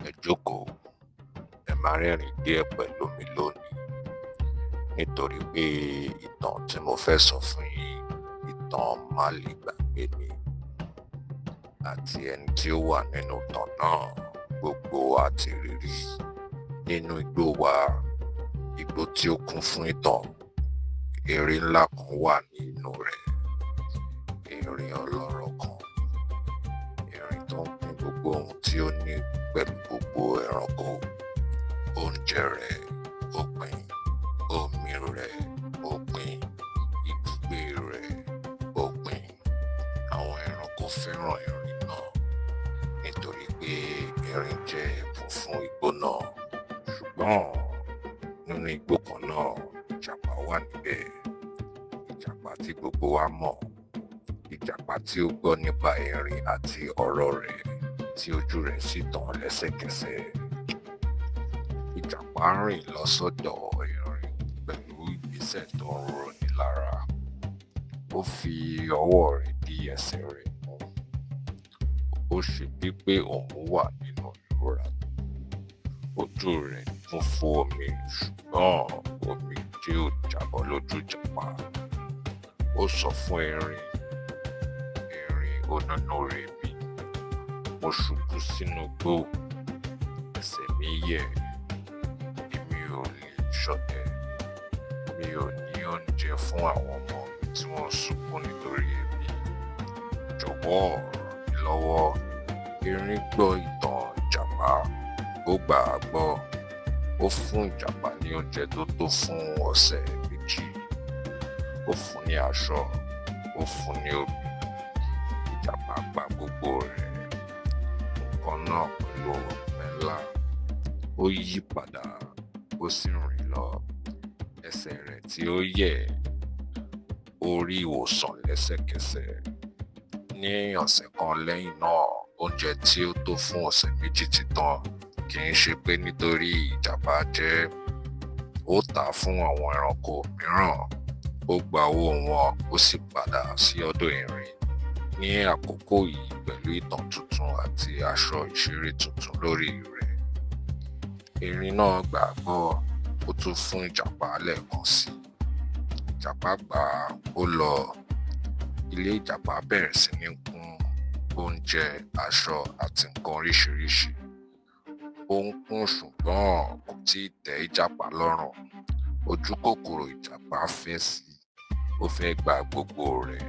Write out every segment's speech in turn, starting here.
Ẹ jókòó, ẹ máa rẹ́rìn-ín díẹ̀ pẹ̀lú mi lónìí nítorí pé ìtàn tí mo fẹ́ sọ fún yín, ìtàn má lè gbàgbé ni. Àti ẹni tí ó wà nínú ìtàn náà, gbogbo wa ti rí rí nínú igbó wa, igbó tí ó kún fún ìtàn. Erin ńlá kan wà nínú rẹ̀, erin ọlọ́rọ̀ kan, erin tó ń pín gbogbo ohun tí ó ní pẹ̀lú gbogbo ẹranko. Oúnjẹ rẹ̀ ó pín, omi rẹ̀ ó pín, ibùgbé rẹ̀ ó pín. Àwọn ẹranko fẹ́ràn erin náà nítorí pé erin jẹ́ ẹ̀bùn fún igbó náà. Ṣùgbọ́n nínú igbó kan náà, ìjàpá wà níbẹ̀. Ìjàpá tí gbogbo wa mọ̀, ìjàpá tí ó gbọ́ nípa erin àti ọ̀rọ̀ rẹ̀ tí ojú rẹ̀ sì tàn lẹ́sẹ̀kẹsẹ̀. Ìjàpá rìn lọ sọ́dọ̀ erin pẹ̀lú ìgbésẹ̀ tó ń roni lára. Ó fi ọwọ́ rẹ̀ dí ẹsẹ̀ rẹ̀ mú. Ó ṣe bíi pé òun wà nínú ìrora. Ojú rẹ̀ kún fún omi, ṣùgbọ́n omi tí ò jábọ́ lójú ìjàpá. Ó sọ fún erin onínúrèébì, mo ṣubú sínú igbó, ẹsẹ̀ mi yẹ̀, èmi ò lè ṣọdẹ, mi ò ní oúnjẹ fún àwọn ọmọ mi tí wọ́n sunkún nítorí ebi. Jọ̀wọ́ ràn mí lọ́wọ́. Erin gbọ́ ìtàn ìjàpá, ó gbà á gbọ́. Ó fún ìjàpá ní oúnjẹ tó tó fún ọ̀sẹ̀ méjì. Ó fún ní aṣọ, ó fún ní obì. Ìjàpá gba gbogbo rẹ̀, nǹkan náà pẹ̀lú ọ̀pẹ ńlá. Ó yí padà, ó sì rìn lọ. Ẹsẹ̀ rẹ̀ tí ó yẹ̀, ó rí ìwòsàn lẹ́sẹ̀kẹsẹ̀. Ní ọ̀sẹ̀ kan lẹ́yìn náà, oúnjẹ tí ó tó fún ọ̀sẹ̀ méjì ti tán. Kì í ṣe pé nítorí ìjàpá jẹ́, ó tà á fún àwọn ẹranko mìíràn. Ó gba owó wọn, ó sì padà sí ọ̀dọ̀ erin. Ní àkókò yìí, pẹ̀lú ìtàn tuntun àti aṣọ ìṣeré tuntun lórí rẹ̀, erin náà gbà á gbọ́. Ó tún fún ìjàpá lẹ́ẹ̀kan sí i. Ìjàpá gbà á, ó lọ. Ilé ìjàpá bẹ̀rẹ̀ sí ní kún oúnjẹ, aṣọ àti nǹkan oríṣiríṣi. Ó ń kún, ṣùgbọ́n kò tíì tẹ́ ìjàpá lọ́rùn. Ojú kòkòrò ìjàpá fẹ́ sí i, ó fẹ́ gba gbogbo rẹ̀.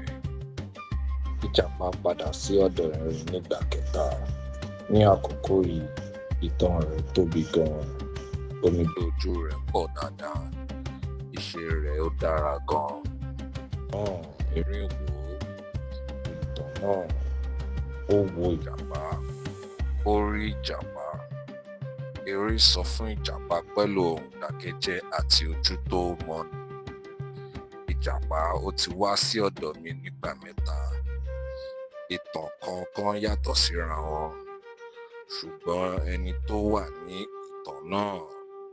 Ìjàpá padà sí ọ̀dọ̀ erin nígbà kẹta. Ní àkókò yìí, ìtàn rẹ̀ tóbi gan-an. Omi lójú rẹ̀ pọ̀ dáadáa. Ìṣe rẹ̀ ó dára gan-an. Erin wò ó. Ìtàn náà, ó wo ìjàpá. Ó rí ìjàpá. Erin sọ fún ìjàpá pẹ̀lú ohùn dákẹ́jẹ́ àti ojú tó mọ́ni. Ìjàpá, ó ti wá sí ọ̀dọ̀ mi nígbà mẹ́ta. Ìtàn kọ̀ọ̀kan yàtọ̀ síra wọn, ṣùgbọ́n ẹni tó wà ní ìtàn náà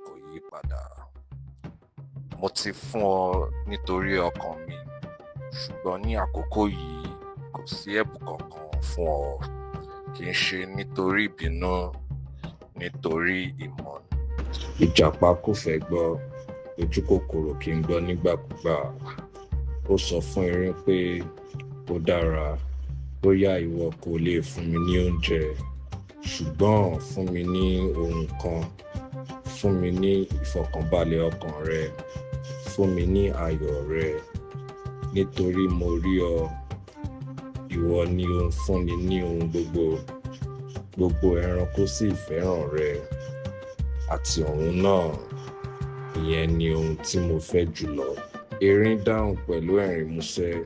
kò yí padà. Mo ti fún ọ nítorí ọkàn mi, ṣùgbọ́n ní àkókò yìí kò sí ẹ̀bùn kankan fún ọ. Kì í ṣe nítorí ìbínú, nítorí ìmọ̀. Ìjàpá kò fẹ́ gbọ́. Ojú kòkòrò kì í gbọ́ nígbàkúgbà. Ó sọ fún erin pé ó dára, bóyá ìwọ kò lè fún mi ní oúnjẹ, ṣùgbọ́n fún mi ní ohun kan. Fún mi ní ìfọ̀kànbalẹ̀ ọkàn rẹ, fún mi ní ayọ̀ rẹ, nítorí mo rí ọ. Ìwọ ni ó ń fúnni ní ohun gbogbo. Gbogbo ẹranko sì fẹ́ràn rẹ, àti òun náà. Ìyẹn ni ohun tí mo fẹ́ jùlọ. Erin dáhùn pẹ̀lú ẹ̀rín músẹ́.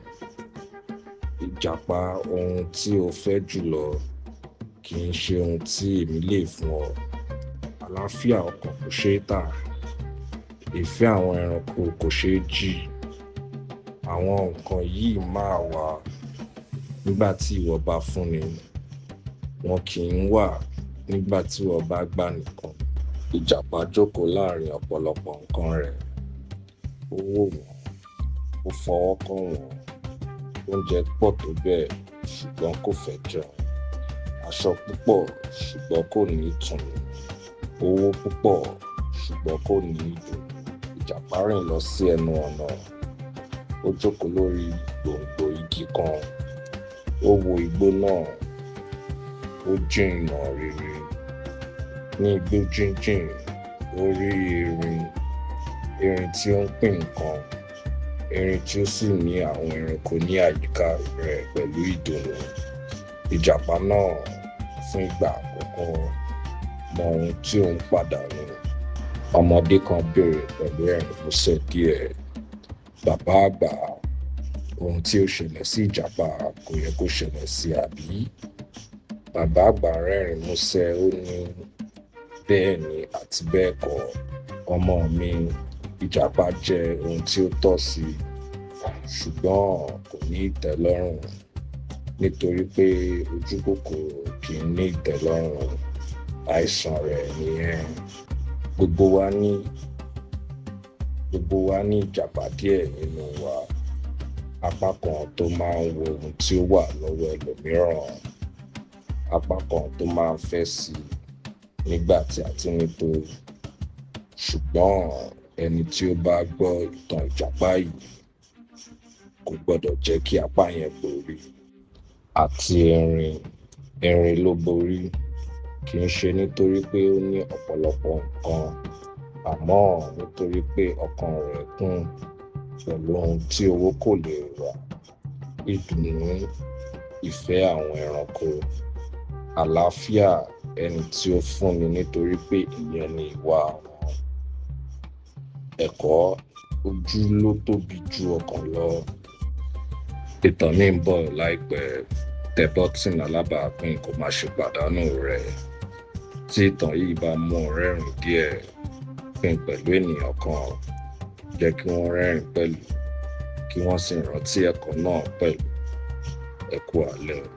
Ìjàpá, ohun tí o fẹ́ jùlọ kì í ṣe ohun tí èmi lè fún ọ. Àlàáfíà ọkàn kò ṣeé tà. Ìfẹ́ àwọn ẹranko kò ṣeé jì. Àwọn nǹkan yìí máa wà nígbà tí ìwọ bá fúnni. Wọn kì í wà nígbà tí ìwọ bá gbà nìkan. Ìjàpá jókòó láàrin ọ̀pọ̀lọpọ̀ nǹkan rẹ̀. Ó wò wọ́n, ó fọwọ́ kàn wọ́n. Oúnjẹ pọ̀ tó bẹ́ẹ̀, ṣùgbọ́n kò fẹ́ jẹun. aṣọ púpọ̀ ṣùgbọ́n kò ní ìtùnú, owó púpọ̀ ṣùgbọ́n kò ní ìdùnnú. Ìjàpá rìn lọ sí ẹnu ọ̀nà. Ó jókòó lórí gbòǹgbò igi kan. Ó wo igbó náà. Ó jìnnà rere. Ní igbó jíjìn, ó rí erin tí ó ń pín nǹkan. Erin tí ó sì ní àwọn ẹranko ní àyíká rẹ̀ pẹ̀lú ìdùnnú. Ìjàpá náà fún ìgbà àkọ́kọ́ mọ ohun tí òun pàdánù. Ọmọdé kan béèrè pẹ̀lú ẹ̀rín músẹ́ díẹ̀, "Bàbá àgbà, ohun tí ó ṣẹlẹ̀ sí Ìjàpá kò yẹ kó ṣẹlẹ̀ sí àbí?" Bàbá àgbà rẹ́rìn músẹ́, ó ní, "Bẹ́ẹ̀ ni àti bẹ́ẹ̀ kọ́, ọmọ mi. Ìjàpá jẹ́ ohun tí ó tọ́ sí, ṣùgbọ́n kò ní ìtẹ́lọ́rùn, nítorí pé ojú kòkòrò kì í ní ìtẹ́lọ́rùn. Àìsàn rẹ̀ nìyẹn. Gbogbo wa ní Ìjàpá díẹ̀ nínú wa. Apá kan tó máa ń wo ohun tí ó wà lọ́wọ́ ẹlòmíràn, apá kan tó máa ń fẹ́ sí i nígbà tí a ti ní tó. Ṣùgbọ́n ẹni tí ó bá gbọ́ ìtàn Ìjàpá yìí kò gbọ́dọ̀ jẹ́ kí apá yẹn borí." Àti erin ló borí, kì í ṣe nítorí pé ó ní ọ̀pọ̀lọpọ̀ nǹkan, àmọ́ nítorí pé ọkàn rẹ̀ kún pẹ̀lú ohun tí owó kò lè rà: ìdùnnú, ìfẹ́ àwọn ẹranko, àlàáfíà ẹni tí ó fúnni nítorí pé ìyẹn ni ìwà àwọn. Ẹ̀kọ́: ojú ló tóbi ju ọkàn lọ. Ìtàn mi ń bọ̀ láìpẹ́. Tẹ bọ́tìnì alábàápín kó má ṣe pàdánù rẹ̀. Tí ìtàn yìí bá mú ọ rẹ́rìn díẹ̀, pín pẹ̀lú ènìyàn kan. Jẹ́ kí wọ́n rẹ́rìn pẹ̀lú, kí wọ́n sì rántí ẹ̀kọ́ náà pẹ̀lú. Ẹ kú alẹ́ o.